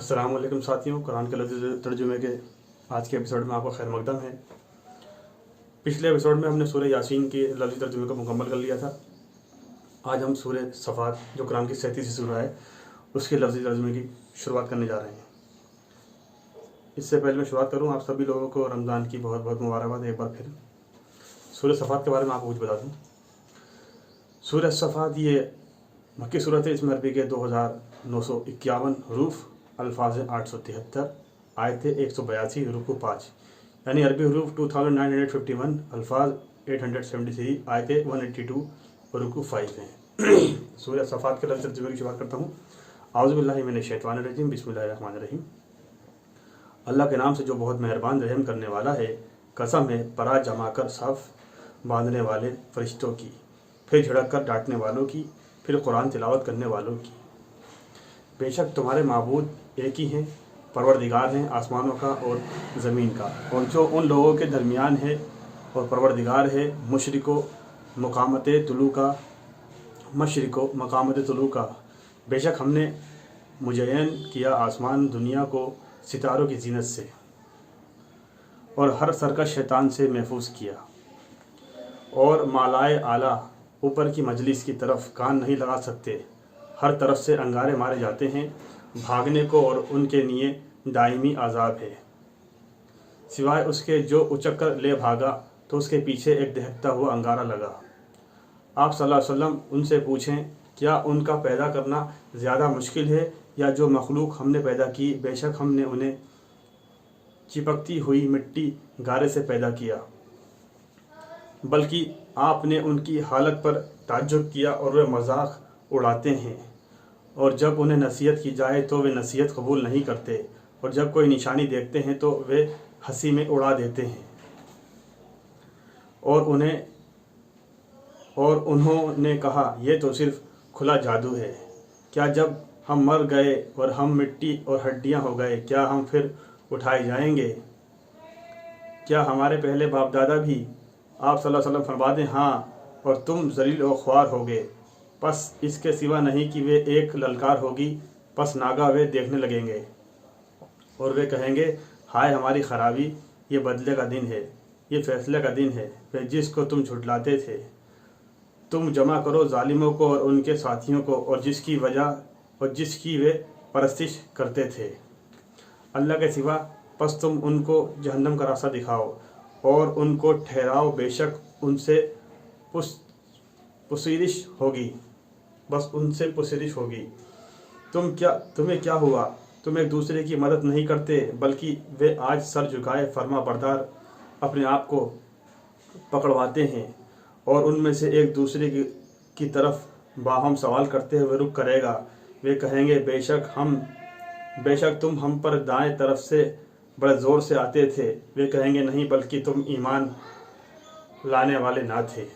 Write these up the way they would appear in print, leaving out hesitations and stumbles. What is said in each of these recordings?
अस्सलाम वालेकुम साथियों, कुरान के लफ्ज़ तर्जुमे के आज के एपिसोड में आपका खैर मकदम है। पिछले एपिसोड में हमने सूरह यासीन के लफ्ज़ी तर्जुमे को मुकम्मल कर लिया था। आज हम सूरह सफ़ात जो कुरान की 37वीं सूरह है उसके लफ्ज़ी तर्जुमे की शुरुआत करने जा रहे हैं। इससे पहले मैं शुरुआत करूँ, आप सभी लोगों को रमज़ान की बहुत बहुत मुबारकबाद। एक बार फिर सूरह सफ़ात के बारे में आपको कुछ बता दूँ। सूरह सफ़ात ये मक्की सूरत है। इसमें अरबी के 2951 हरूफ, अल्फाज 873, आयतें 182, रुकू 5, यानी अरबी हरूफ 2951, अल्फाज 873, आयतें 182 और रुकू 5 हैं। सूरह सफ़ात के लफ्ज़ तर्जुमे की शुरुआत करता हूँ। आऊज़ु बिल्लाहि मिनश शैतानिर रजीम, बिस्मिल्लाहिर रहमानिर रहीम। अल्लाह के नाम से जो बहुत मेहरबान रहम करने वाला है। कसम है परा जमा कर साफ बांधने वाले फरिश्तों की, फिर झिड़क कर डांटने वालों की, फिर कुरान तिलावत करने वालों की। बेशक तुम्हारे माबूद एक ही हैं, परवरदिगार हैं आसमानों का और ज़मीन का, और जो उन लोगों के दरमियान है, और परवरदिगार है मशरिको मकामत तुलू का। बेशक हमने मुजय्यन किया आसमान दुनिया को सितारों की जीनत से, और हर सरकश शैतान से महफूज किया, और मालाए आला ऊपर की मजलिस की तरफ कान नहीं लगा सकते। हर तरफ से अंगारे मारे जाते हैं भागने को, और उनके लिए दायमी आज़ाब है। सिवाय उसके जो उचक कर ले भागा तो उसके पीछे एक दहकता हुआ अंगारा लगा। आप सल्लल्लाहु अलैहि वसल्लम उनसे पूछें, क्या उनका पैदा करना ज़्यादा मुश्किल है या जो मखलूक हमने पैदा की? बेशक हमने उन्हें चिपकती हुई मिट्टी गारे से पैदा किया, बल्कि आपने उनकी हालत पर ताज्जुब किया और वे मजाक उड़ाते हैं। और जब उन्हें नसीहत की जाए तो वे नसीहत कबूल नहीं करते, और जब कोई निशानी देखते हैं तो वे हंसी में उड़ा देते हैं। और उन्होंने कहा, यह तो सिर्फ खुला जादू है। क्या जब हम मर गए और हम मिट्टी और हड्डियां हो गए, क्या हम फिर उठाए जाएंगे? क्या हमारे पहले बाप दादा भी? आप सल्लल्लाहु अलैहि वसल्लम फरमाते, हाँ, और तुम जलील और ख्वार होगे। बस इसके सिवा नहीं कि वे एक ललकार होगी, बस नागा वे देखने लगेंगे और वे कहेंगे, हाय हमारी खराबी, ये बदले का दिन है, ये फैसले का दिन है, वे जिसको तुम झुठलाते थे। तुम जमा करो जालिमों को और उनके साथियों को, और जिसकी वे परस्तिश करते थे अल्लाह के सिवा। बस तुम उनको जहन्नम का रास्ता दिखाओ और उनको ठहराओ, बेशक उनसे पुसीरिश होगी। तुम्हें क्या हुआ? तुम एक दूसरे की मदद नहीं करते, बल्कि वे आज सर झुकाए फर्मा बरदार अपने आप को पकड़वाते हैं, और उनमें से एक दूसरे की तरफ बाहम सवाल करते हुए रुख करेगा। वे कहेंगे, बेशक तुम हम पर दाएं तरफ से बड़े ज़ोर से आते थे। वे कहेंगे, नहीं, बल्कि तुम ईमान लाने वाले ना थे,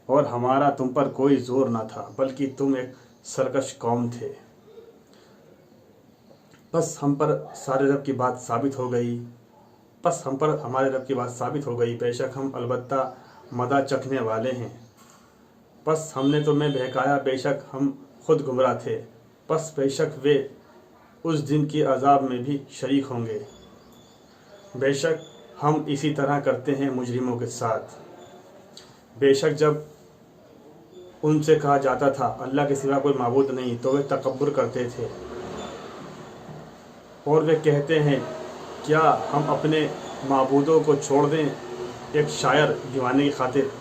और हमारा तुम पर कोई ज़ोर ना था, बल्कि तुम एक सरकश कौम थे। बस हम पर हमारे रब की बात साबित हो गई। बेशक हम अलबत्ता मदा चखने वाले हैं। बस हमने तुम्हें बहकाया, बेशक हम खुद गुमराह थे। बस बेशक वे उस दिन की अजाब में भी शरीक होंगे। बेशक हम इसी तरह करते हैं मुजरिमों के साथ। बेशक जब उनसे कहा जाता था अल्लाह के सिवा कोई माबूद नहीं, तो वे तकब्बुर करते थे, और वे कहते हैं, क्या हम अपने माबूदों को छोड़ दें एक शायर दीवाने की खातिर?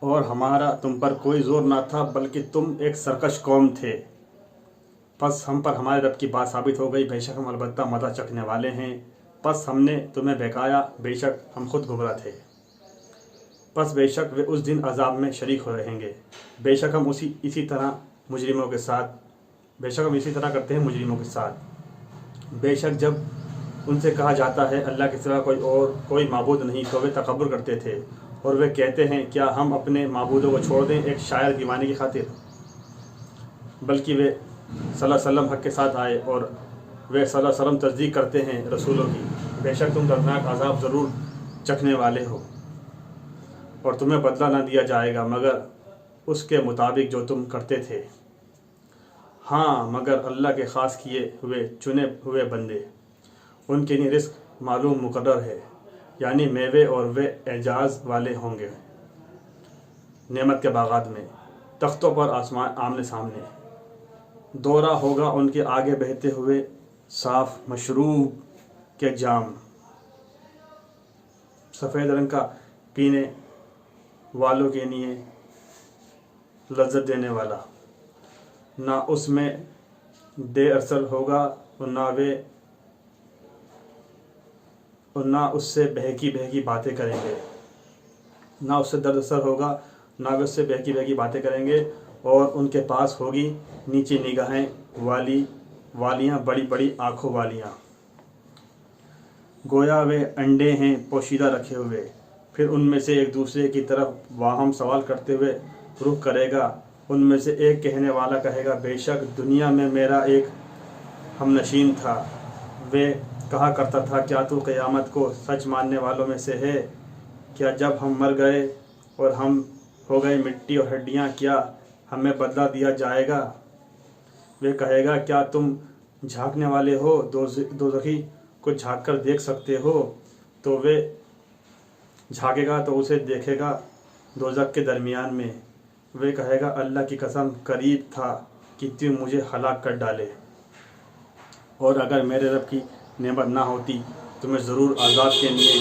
और हमारा तुम पर कोई ज़ोर ना था, बल्कि तुम एक सरकश कौम थे। बस हम पर हमारे रब की बात साबित हो गई। बेशक हम अलबत्ता मज़ा चखने वाले हैं। बस हमने तुम्हें बहकाया, बेशक हम खुद गुमराह थे। बस बेशक वे उस दिन अजाब में शरीक हो रहेंगे। बेशक हम इसी तरह करते हैं मुजरिमों के साथ। बेशक जब उनसे कहा जाता है अल्लाह के सिवा कोई माबूद नहीं, तो वे तकब्बुर करते थे, और वे कहते हैं, क्या हम अपने माबूदों को छोड़ दें एक शायर दीवाने की खातिर? बल्कि वे सल्लल्लाहु अलैहि वसल्लम हक़ के साथ आए, और वे सल्लल्लाहु अलैहि वसल्लम तस्दीक करते हैं रसूलों की। बेशक तुम दर्दनाक अज़ाब ज़रूर चखने वाले हो, और तुम्हें बदला न दिया जाएगा मगर उसके मुताबिक जो तुम करते थे। हाँ, मगर अल्लाह के ख़ास किए हुए चुने हुए बंदे, उनके लिए रिस्क मालूम मुकर्रर है, यानी मेवे और वे एजाज़ वाले होंगे नेमत के बागात में, तख्तों पर आसमान आमने सामने। दौरा होगा उनके आगे बहते हुए साफ मशरूब के जाम, सफ़ेद रंग का पीने वालों के लिए लज्जत देने वाला। ना उसमें दे अरसल होगा और ना उससे बहकी बहकी बातें करेंगे। ना उससे दर्द असर होगा, ना वे उससे बहकी बहकी बातें करेंगे। और उनके पास होगी नीची निगाहें वालियाँ, बड़ी बड़ी आँखों वालियाँ, गोया वे अंडे हैं पोशीदा रखे हुए। फिर उनमें से एक दूसरे की तरफ वाहम सवाल करते हुए रुख करेगा। उनमें से एक कहने वाला कहेगा, बेशक दुनिया में मेरा एक हमनशीन था, वे कहा करता था, क्या तू क़यामत को सच मानने वालों में से है? क्या जब हम मर गए और हम हो गए मिट्टी और हड्डियाँ, क्या हमें बदला दिया जाएगा? वे कहेगा, क्या तुम झांकने वाले हो, दोज़खी को झांक कर देख सकते हो? तो वे झांकेगा तो उसे देखेगा दोज़ख के दरमियान में। वे कहेगा, अल्लाह की कसम, करीब था कि तू मुझे हलाक कर डाले, और अगर मेरे रब की नेमत ना होती तो मैं ज़रूर आज़ाब के लिए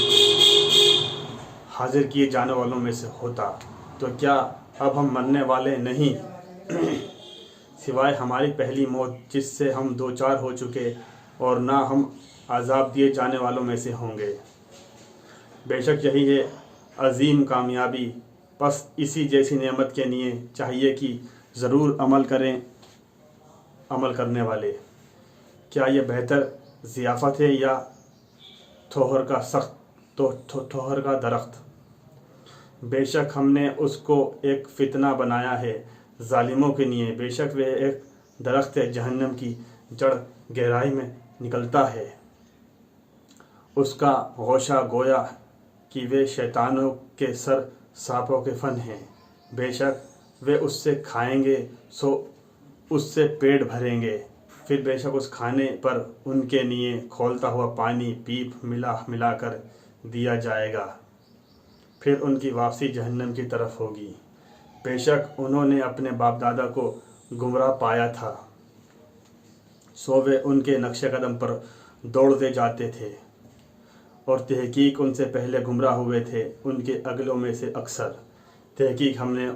हाजिर किए जाने वालों में से होता। तो क्या अब हम मरने वाले नहीं सिवाय हमारी पहली मौत, जिससे हम दो चार हो चुके, और ना हम आज़ाब दिए जाने वालों में से होंगे। बेशक यही है अजीम कामयाबी। बस इसी जैसी नेमत के लिए चाहिए कि ज़रूर अमल करें अमल करने वाले। क्या ये बेहतर ज़ियाफ़त है या थोहर का दरख्त? बेशक हमने उसको एक फ़ितना बनाया है ज़ालिमों के लिए। बेशक वे एक दरख्त है, जहन्नम की जड़ गहराई में निकलता है। उसका गोशा गोया कि वे शैतानों के सर सांपों के फन हैं। बेशक वे उससे खाएंगे सो उससे पेट भरेंगे। फिर बेशक उस खाने पर उनके लिए खौलता हुआ पानी पीप मिला कर दिया जाएगा। फिर उनकी वापसी जहन्नम की तरफ होगी। बेशक उन्होंने अपने बाप दादा को गुमराह पाया था, सो वे उनके नक्शे कदम पर दौड़ते जाते थे, और तहकीक उनसे पहले गुमराह हुए थे उनके अगलों में से अक्सर। तहकीक हमने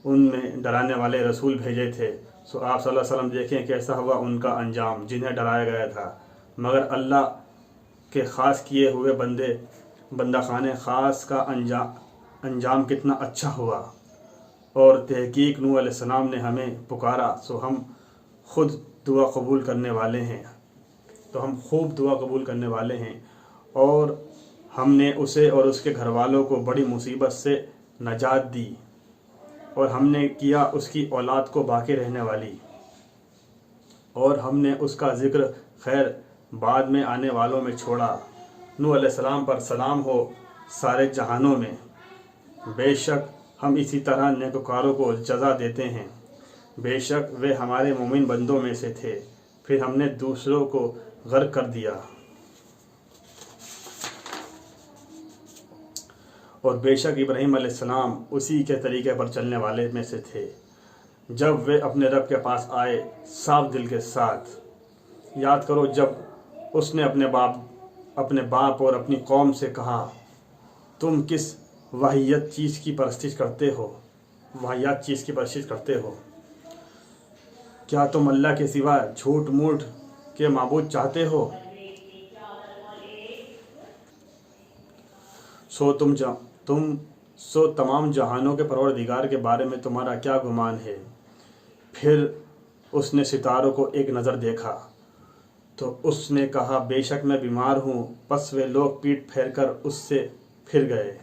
उनमें डराने वाले रसूल भेजे थे, सो आप सल्लल्लाहु अलैहि वसल्लम देखें कैसा हुआ उनका अंजाम जिन्हें डराया गया था। मगर अल्लाह के ख़ास किए हुए बंदाखाने ख़ास का अंजाम कितना अच्छा हुआ। और तहकीक नूह अलैहिस्सलाम ने हमें पुकारा, सो हम खुद दुआ कबूल करने वाले हैं। तो हम खूब दुआ कबूल करने वाले हैं, और हमने उसे और उसके घर वालों को बड़ी मुसीबत से नजात दी, और हमने किया उसकी औलाद को बाकी रहने वाली, और हमने उसका ज़िक्र खैर बाद में आने वालों में छोड़ा। नूह अलैहिस्सलाम पर सलाम हो सारे जहानों में। बेशक हम इसी तरह नेककारों को जज़ा देते हैं। बेशक वे हमारे मोमिन बंदों में से थे, फिर हमने दूसरों को गर्क कर दिया। और बेशक इब्राहीम अलैहिस्सलाम उसी के तरीके पर चलने वाले में से थे, जब वे अपने रब के पास आए साफ दिल के साथ। याद करो जब उसने अपने बाप और अपनी कौम से कहा, तुम किस वाहियात चीज़ की परस्तिश करते हो? क्या तुम अल्लाह के सिवा झूठ मूठ के माबूद चाहते हो? सो तमाम जहानों के परवरदिगार के बारे में तुम्हारा क्या गुमान है? फिर उसने सितारों को एक नज़र देखा तो उसने कहा, बेशक मैं बीमार हूँ। बस वे लोग पीठ फेर कर उससे फिर गए।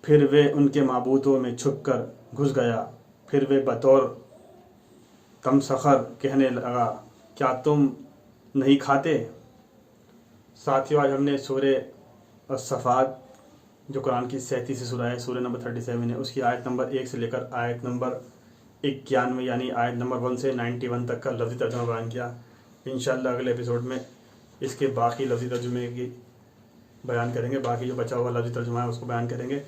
फिर वे उनके माबूदों में छुप कर घुस गया। फिर वे बतौर तमसखर कहने लगा, क्या तुम नहीं खाते? साथियों, आज हमने सूरह और सफ़ात जो कुरान की 37 सूरह है, सूरह नंबर 37 है, उसकी आयत नंबर 1 से लेकर आयत नंबर 91 यानी आयत नंबर 1 से 91 तक का लफ्ज़ी तर्जुमा बयान किया। इंशाअल्लाह अगले एपिसोड में इसके बाकी लफ्ज़ी तर्जुमे की बयान करेंगे, बाकी जो बचा हुआ लफ्ज़ी तर्जुमा है उसको बयान करेंगे।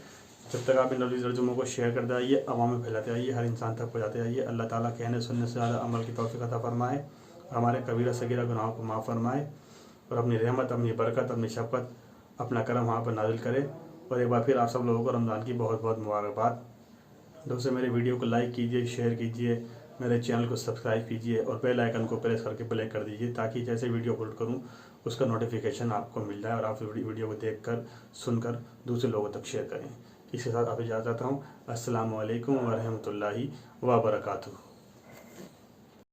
जब तक आप इन लफ्ज़ी तर्जुमों को शेयर करते आइए, अवाम में फैलाते आइए, हर इंसान तक पहुँचाते आइए। अल्लाह ताला कहने सुनने से ज़्यादा अमल की तौफ़ीक़ अता फ़रमाए, हमारे कबीरा सगीरा गुनाहों को माफ़ फरमाए और अपनी रहमत, अपनी बरकत, अपनी शफ़क़त, अपना करम वहाँ पर नाज़िल करे। और एक बार फिर आप सब लोगों को रमज़ान की बहुत बहुत मुबारकबाद। दोस्तों, मेरे वीडियो को लाइक कीजिए, शेयर कीजिए, मेरे चैनल को सब्सक्राइब कीजिए और बेल आइकन को प्रेस करके प्ले कर दीजिए, ताकि जैसे वीडियो अपलोड करूं उसका नोटिफिकेशन आपको मिल जाए और आप वीडियो को देखकर सुनकर दूसरे लोगों तक शेयर करें। इसके साथ आप इजाज़त चाहता हूँ। अस्सलामु अलैकुम व रहमतुल्लाहि व बरकातुहू।